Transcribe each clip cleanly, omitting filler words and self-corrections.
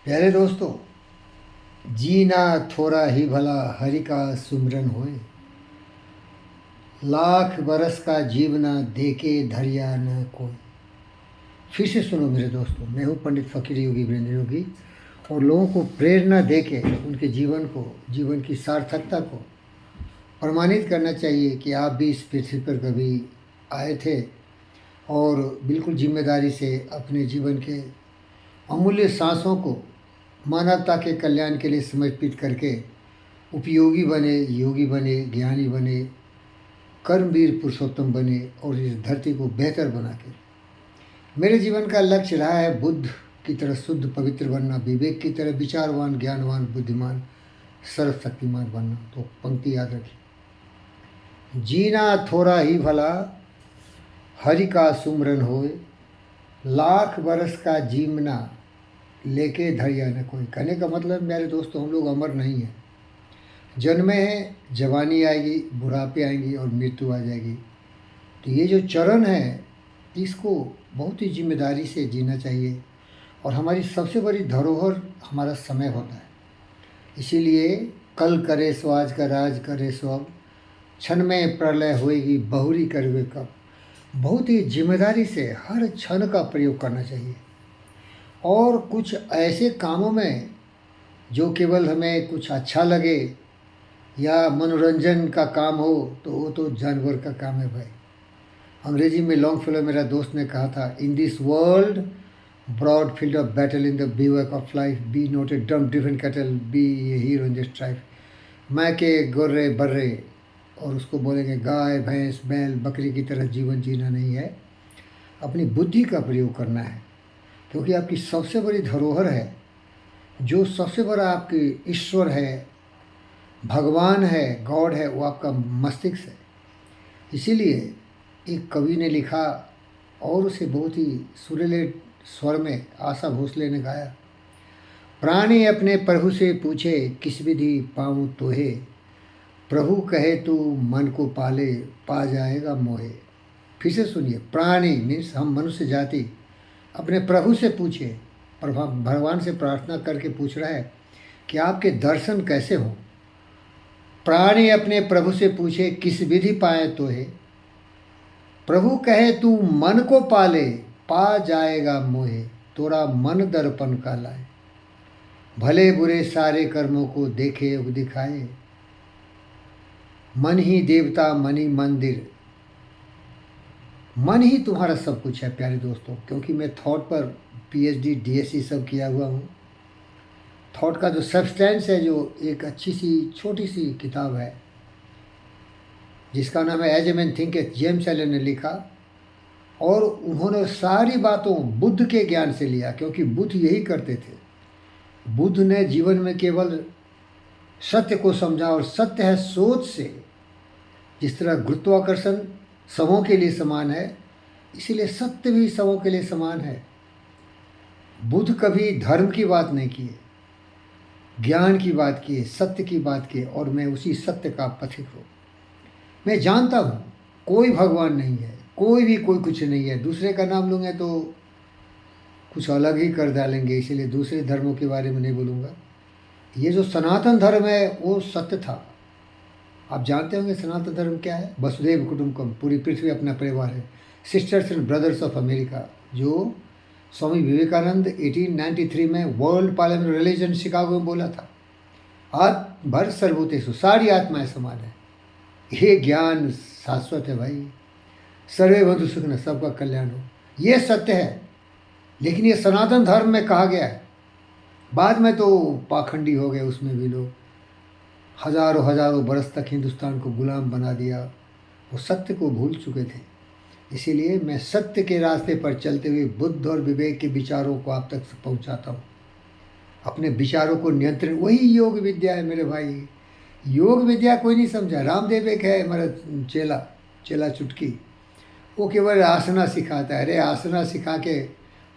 प्यारे दोस्तों, जीना थोड़ा ही भला हरि का सुमरन होए। लाख बरस का जीवना देके धरिया न कोई। फिर से सुनो मेरे दोस्तों, मैं हूँ पंडित फ़कीर योगी वीरेंद्र योगी और लोगों को प्रेरणा देके उनके जीवन की सार्थकता को प्रमाणित करना चाहिए कि आप भी इस पृथ्वी पर कभी आए थे और बिल्कुल जिम्मेदारी से अपने जीवन के अमूल्य सांसों को मानवता के कल्याण के लिए समर्पित करके उपयोगी बने, योगी बने, ज्ञानी बने, कर्मवीर पुरुषोत्तम बने और इस धरती को बेहतर बना के। मेरे जीवन का लक्ष्य रहा है बुद्ध की तरह शुद्ध पवित्र बनना, विवेक की तरह विचारवान, ज्ञानवान, बुद्धिमान, सर्वशक्तिमान बनना। तो पंक्ति याद रखिए, जीना थोड़ा ही भला हरि का सुमरन होए, लाख बरस का जीवना लेके धैर्य न कोई। कहने का मतलब मेरे दोस्तों, हम लोग अमर नहीं हैं। जन्मे हैं, जवानी आएगी, बुढ़ापे आएंगी और मृत्यु आ जाएगी। तो ये जो चरण है इसको बहुत ही जिम्मेदारी से जीना चाहिए और हमारी सबसे बड़ी धरोहर हमारा समय होता है। इसीलिए कल करे सो आज का राज करे सो अब, क्षण में प्रलय होएगी बहुरी करवे कब। बहुत ही जिम्मेदारी से हर क्षण का प्रयोग करना चाहिए और कुछ ऐसे कामों में जो केवल हमें कुछ अच्छा लगे या मनोरंजन का काम हो तो वो तो जानवर का काम है भाई। अंग्रेजी में लॉन्ग फेलो मेरा दोस्त ने कहा था, in this world broad field of battle in the bivouac of life, be not a dumb driven cattle, be a hero in this strife. मैं के गोर्रे बर्रे, और उसको बोलेंगे गाय भैंस बैल बकरी की तरह जीवन जीना नहीं है, अपनी बुद्धि का प्रयोग करना है। क्योंकि आपकी सबसे बड़ी धरोहर है, जो सबसे बड़ा आपकी ईश्वर है, भगवान है, गॉड है, वो आपका मस्तिष्क है। इसीलिए एक कवि ने लिखा और उसे बहुत ही सुरीले स्वर में आशा भोसले ने गाया, प्राणी अपने प्रभु से पूछे किस विधि पाऊँ तोहे, प्रभु कहे तू मन को पाले पा जाएगा मोहे। फिर से सुनिए, प्राणी मीन्स हम मनुष्य जाति अपने प्रभु से पूछे, भगवान से प्रार्थना करके पूछ रहा है कि आपके दर्शन कैसे हों। प्राणी अपने प्रभु से पूछे किस विधि पाए तो है, प्रभु कहे तू मन को पाले पा जाएगा मोहे, तोरा मन दर्पण का लाए, भले बुरे सारे कर्मों को देखे अब दिखाए, मन ही देवता मन ही मंदिर, मन ही तुम्हारा सब कुछ है। प्यारे दोस्तों, क्योंकि मैं थॉट पर पीएचडी डीएससी सब किया हुआ हूँ। थॉट का जो सब्सटेंस है, जो एक अच्छी सी छोटी सी किताब है जिसका नाम है as a man think, James Allen ने लिखा और उन्होंने सारी बातों बुद्ध के ज्ञान से लिया, क्योंकि बुद्ध यही करते थे। बुद्ध ने जीवन में केवल सत्य को समझा और सत्य है सोच से। जिस तरह गुरुत्वाकर्षण सबों के लिए समान है, इसीलिए सत्य भी सबों के लिए समान है। बुद्ध कभी धर्म की बात नहीं किए, ज्ञान की बात किए, सत्य की बात किए, और मैं उसी सत्य का पथिक हूँ। मैं जानता हूँ कोई भगवान नहीं है, कोई भी कोई कुछ नहीं है। दूसरे का नाम लूँगा तो कुछ अलग ही कर डालेंगे, इसीलिए दूसरे धर्मों के बारे में नहीं बोलूँगा। ये जो सनातन धर्म है वो सत्य था। आप जानते होंगे सनातन धर्म क्या है? वसुधैव कुटुंबकम, पूरी पृथ्वी अपना परिवार है। Sisters and brothers of America, जो स्वामी विवेकानंद 1893 में वर्ल्ड पार्लियामेंट रिलीजन शिकागो में बोला था, आत्म भर सर्वभूतेषु, सारी आत्माएं समान है। ये ज्ञान शाश्वत है भाई। सर्वे बंधु सुखिनः, सबका कल्याण हो, ये सत्य है। लेकिन ये सनातन धर्म में कहा गया है। बाद में तो पाखंडी हो गए, उसमें भी लोग हजारों हजारों बरस तक हिंदुस्तान को गुलाम बना दिया। वो सत्य को भूल चुके थे। इसीलिए मैं सत्य के रास्ते पर चलते हुए बुद्ध और विवेक के विचारों को आप तक पहुंचाता हूँ। अपने विचारों को नियंत्रण, वही योग विद्या है मेरे भाई। योग विद्या कोई नहीं समझा। रामदेव एक है हमारा चेला चुटकी, वो केवल आसना सिखाता है। अरे आसना सिखा के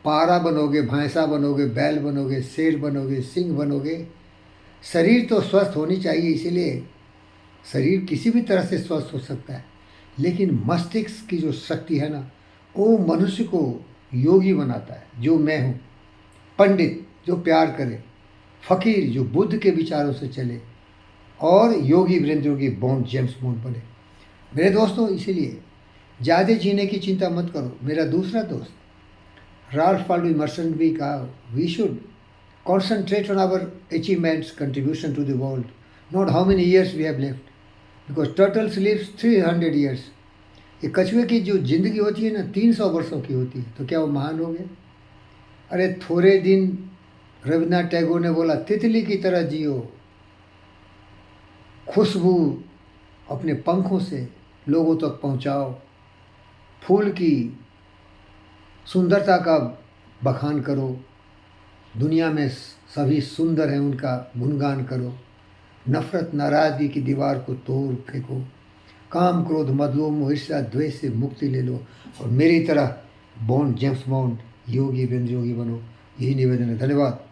पारा बनोगे, भैंसा बनोगे, बैल बनोगे, शेर बनोगे, सिंह बनोगे। शरीर तो स्वस्थ होनी चाहिए, इसीलिए शरीर किसी भी तरह से स्वस्थ हो सकता है, लेकिन मस्तिष्क की जो शक्ति है ना, वो मनुष्य को योगी बनाता है। जो मैं हूँ पंडित, जो प्यार करे, फ़कीर जो बुद्ध के विचारों से चले, और योगी वीरेंद्र योगी बॉन्ड जेम्स बॉन्ड बने। मेरे दोस्तों, इसीलिए ज़्यादा जीने की चिंता मत करो। मेरा दूसरा दोस्त राल्फ वाल्डो इमर्सन भी कहा, we should concentrate on our achievements, contribution to the world, not how many years we have left, because turtles lives 300 years. ये कछुए की जो ज़िंदगी होती है ना, 300 वर्षों की होती है। तो क्या वो महान हो गया? अरे थोड़े दिन, रविन्द्रनाथ टैगोर ने बोला, तितली की तरह जियो, खुशबू अपने पंखों से लोगों तक पहुंचाओ, फूल की सुंदरता का बखान करो, दुनिया में सभी सुंदर हैं उनका गुणगान करो, नफ़रत नाराज़गी की दीवार को तोड़ फेंको, काम क्रोध मद लोभ ईर्ष्या द्वेष से मुक्ति ले लो, और मेरी तरह बॉन्ड जेम्स बॉन्ड योगी वीरेंद्र योगी बनो। यही निवेदन है। धन्यवाद।